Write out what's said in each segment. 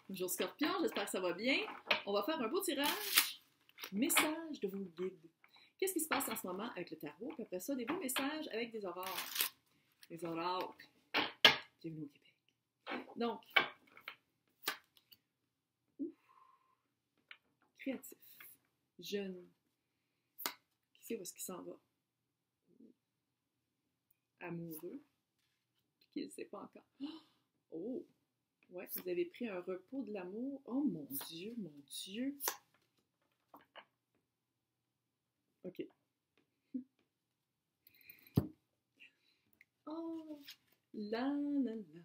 Bonjour Scorpion, j'espère que ça va bien. On va faire un beau tirage. Message de vos guides. Qu'est-ce qui se passe en ce moment avec le tarot? Puis après ça, des beaux messages avec des oracles. Des oracles. Bienvenue au Québec. Donc, créatif, jeune, qui sait où est-ce qu'il s'en va? Amoureux, puis qui ne le sait pas encore. Oh! Ouais, vous avez pris un repos de l'amour. Oh mon Dieu, mon Dieu! OK. Oh! La la la.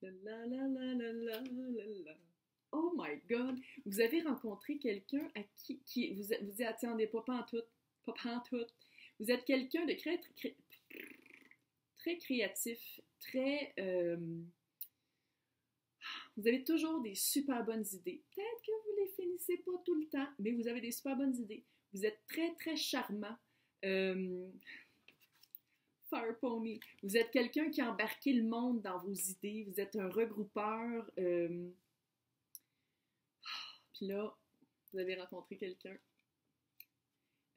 La la la la la la la la. Oh my God! Vous avez rencontré quelqu'un à qui vous y attendez pas pantoute. Pas pantoute. Vous êtes quelqu'un de très créatif, très... vous avez toujours des super bonnes idées. Peut-être que vous les finissez pas tout le temps, mais vous avez des super bonnes idées. Vous êtes très, très charmant. Fire Pony. Vous êtes quelqu'un qui a embarqué le monde dans vos idées. Vous êtes un regroupeur. Puis là, vous avez rencontré quelqu'un.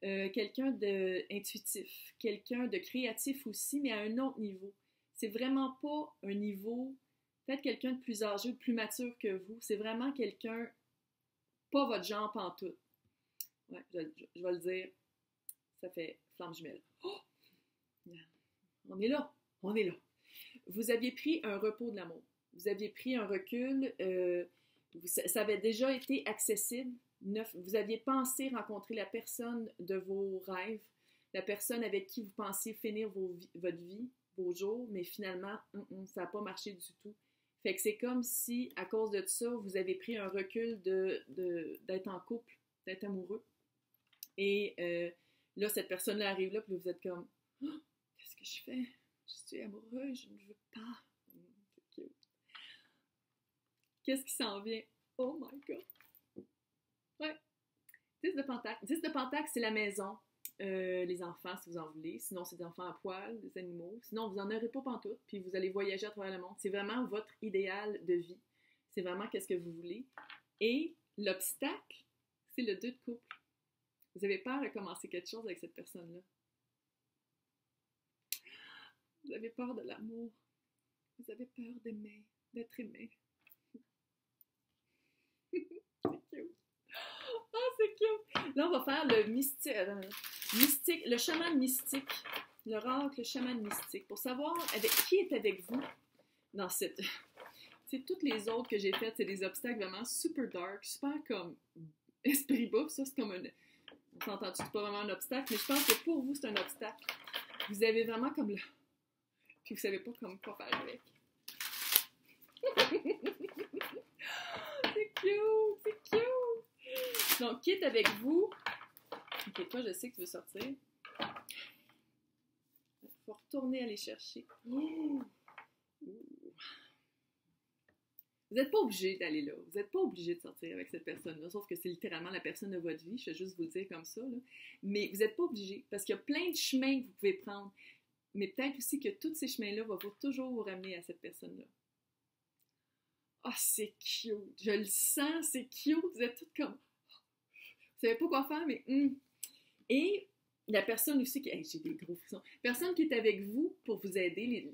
Quelqu'un d'intuitif. Quelqu'un de créatif aussi, mais à un autre niveau. C'est vraiment pas un niveau... Peut-être quelqu'un de plus âgé, de plus mature que vous. C'est vraiment quelqu'un... Pas votre genre pantoute. Ouais, je vais le dire. Ça fait flamme jumelle. Oh! On est là, on est là. Vous aviez pris un repos de l'amour. Vous aviez pris un recul. Ça avait déjà été accessible. Vous aviez pensé rencontrer la personne de vos rêves, la personne avec qui vous pensiez finir votre vie, vos jours, mais finalement, ça n'a pas marché du tout. Fait que c'est comme si, à cause de ça, vous avez pris un recul d'être en couple, d'être amoureux. Et là, cette personne-là arrive là, puis vous êtes comme... Oh, qu'est-ce que je fais? Je suis amoureuse, je ne veux pas. C'est cute. Qu'est-ce qui s'en vient? Oh my God! Ouais. 10 de Pentacle. 10 de Pentacle, c'est la maison. Les enfants, si vous en voulez. Sinon, c'est des enfants à poil, des animaux. Sinon, vous n'en aurez pas pantoute, puis vous allez voyager à travers le monde. C'est vraiment votre idéal de vie. C'est vraiment qu'est-ce que vous voulez. Et l'obstacle, c'est le 2 de couple. Vous avez peur de commencer quelque chose avec cette personne-là. Vous avez peur de l'amour. Vous avez peur d'aimer, d'être aimé. C'est cute. Oh, c'est cute! Là, on va faire le mystique, le chaman mystique. L'oracle, le chaman mystique. Pour savoir qui est avec vous dans cette... C'est toutes les autres que j'ai faites, c'est des obstacles vraiment super dark, super comme esprit bas. Ça, c'est comme un... On s'entend-tu, c'est pas vraiment un obstacle, mais je pense que pour vous, c'est un obstacle. Vous avez vraiment comme le... Puis vous savez pas comme quoi faire avec. C'est cute! C'est cute! Donc, qui est avec vous? Ok, toi, je sais que tu veux sortir. Il faut retourner aller chercher. Ouh. Vous n'êtes pas obligé d'aller là. Vous n'êtes pas obligé de sortir avec cette personne-là, sauf que c'est littéralement la personne de votre vie. Je vais juste vous le dire comme ça. Là. Mais vous n'êtes pas obligé, parce qu'il y a plein de chemins que vous pouvez prendre. Mais peut-être aussi que tous ces chemins-là vont toujours vous ramener à cette personne-là. Ah, oh, c'est cute! Je le sens, c'est cute! Vous êtes toutes comme... Vous savez pas quoi faire, mais... Et la personne aussi qui... Hey, j'ai des gros frissons. Personne qui est avec vous pour vous aider,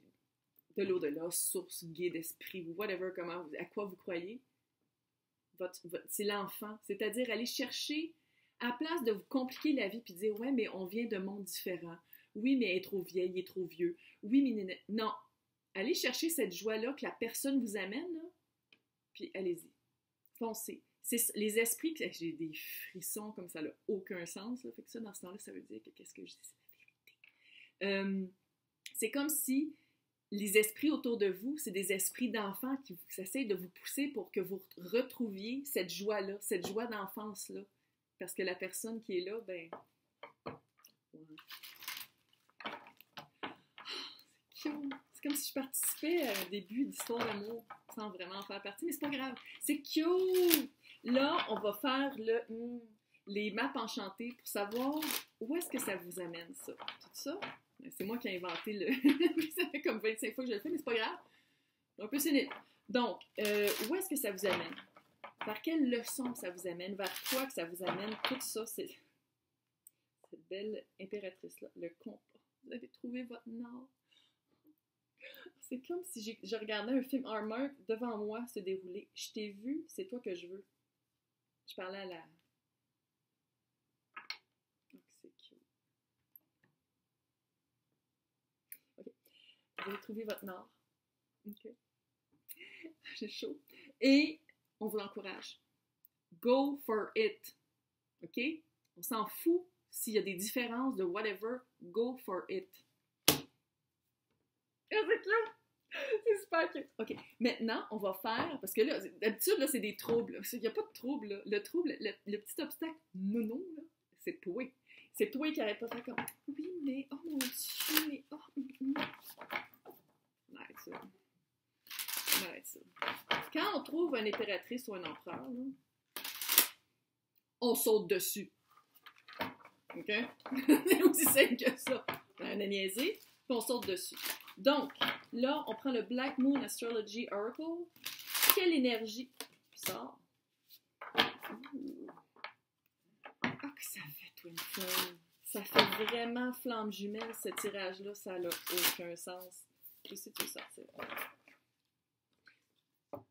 de l'au-delà, source, guide, esprit, whatever, à quoi vous croyez, c'est l'enfant. C'est-à-dire aller chercher, à la place de vous compliquer la vie puis dire « Ouais, mais on vient de mondes différents. Oui, mais elle est trop vieille, il est trop vieux. Oui, mais... » Non. Allez chercher cette joie-là que la personne vous amène, là, puis allez-y. Foncez. C'est les esprits, j'ai des frissons comme ça n'a aucun sens. Là. Fait que ça, dans ce temps-là, ça veut dire que qu'est-ce que je dis, c'est la vérité. C'est comme si les esprits autour de vous, c'est des esprits d'enfants qui essaient de vous pousser pour que vous retrouviez cette joie-là, cette joie d'enfance-là. Parce que la personne qui est là, ben... Ouais. C'est cute. C'est comme si je participais à un début d'histoire d'amour sans vraiment en faire partie, mais c'est pas grave. C'est cute! Là, on va faire les maps enchantées pour savoir où est-ce que ça vous amène, ça. Tout ça, c'est moi qui ai inventé le... Ça fait comme 25 fois que je le fais, mais c'est pas grave. Un peu cynique. Donc, où est-ce que ça vous amène? Vers quelle leçon ça vous amène? Vers quoi que ça vous amène? Tout ça, c'est cette belle impératrice-là, le compas. Vous avez trouvé votre nord. C'est comme si je regardais un film Hallmark devant moi se dérouler. Je t'ai vu, c'est toi que je veux. Je parlais à la... Oh, c'est cute. OK. Vous avez trouvé votre nord. OK. J'ai chaud. Et on vous l'encourage. Go for it. OK? On s'en fout s'il y a des différences de whatever. Go for it. C'est cute! C'est super cute. OK. Maintenant, on va faire, parce que là, d'habitude, là, c'est des troubles. Il n'y a pas de trouble, là. Le trouble, le petit obstacle, non, là, c'est toi. C'est toi qui n'arrête pas de faire comme, oui, mais, oh mon Dieu, mais, oh, arrête ça. Arrête ça. Quand on trouve une impératrice ou un empereur, là, on saute dessus. OK? C'est aussi simple que ça. On a niaisé, puis on saute dessus. Donc, là, on prend le Black Moon Astrology Oracle. Quelle énergie sort? Ouh. Ah, que ça fait, Twin Flame. Ça fait vraiment flamme jumelle, ce tirage-là. Ça n'a aucun sens. Je sais que tu veux sortir.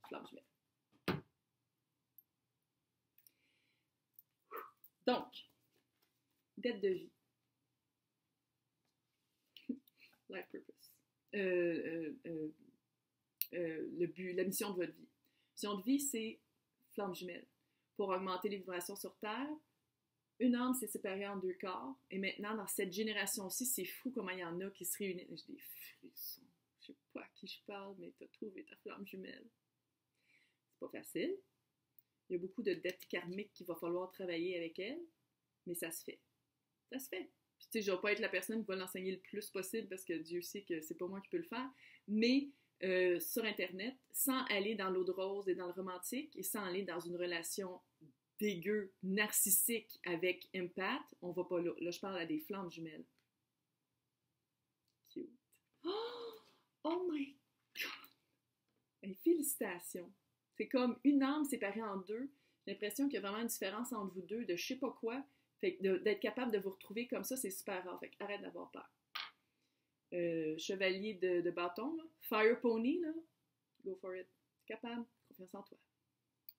Flamme jumelle. Donc, dette de vie. Life purpose. Le but, la mission de votre vie. Mission de vie, c'est flamme jumelle. Pour augmenter les vibrations sur Terre, une âme s'est séparée en deux corps. Et maintenant, dans cette génération-ci, c'est fou comment il y en a qui se réunissent. J'ai des frissons. Je sais pas à qui je parle, mais tu as trouvé ta flamme jumelle. C'est pas facile. Il y a beaucoup de dettes karmiques qu'il va falloir travailler avec elle, mais ça se fait. Ça se fait. Puis, tu sais, je vais pas être la personne qui va l'enseigner le plus possible parce que Dieu sait que c'est pas moi qui peux le faire, mais sur Internet, sans aller dans l'eau de rose et dans le romantique et sans aller dans une relation dégueu, narcissique avec empath, on va pas là. Là, je parle à des flammes jumelles. Cute. Oh my God! Hey, félicitations! C'est comme une âme séparée en deux. J'ai l'impression qu'il y a vraiment une différence entre vous deux, de je sais pas quoi. Fait que d'être capable de vous retrouver comme ça, c'est super rare. Fait que arrête d'avoir peur. Chevalier de bâton, là. Fire Pony, là. Go for it. T'es capable. Confiance en toi.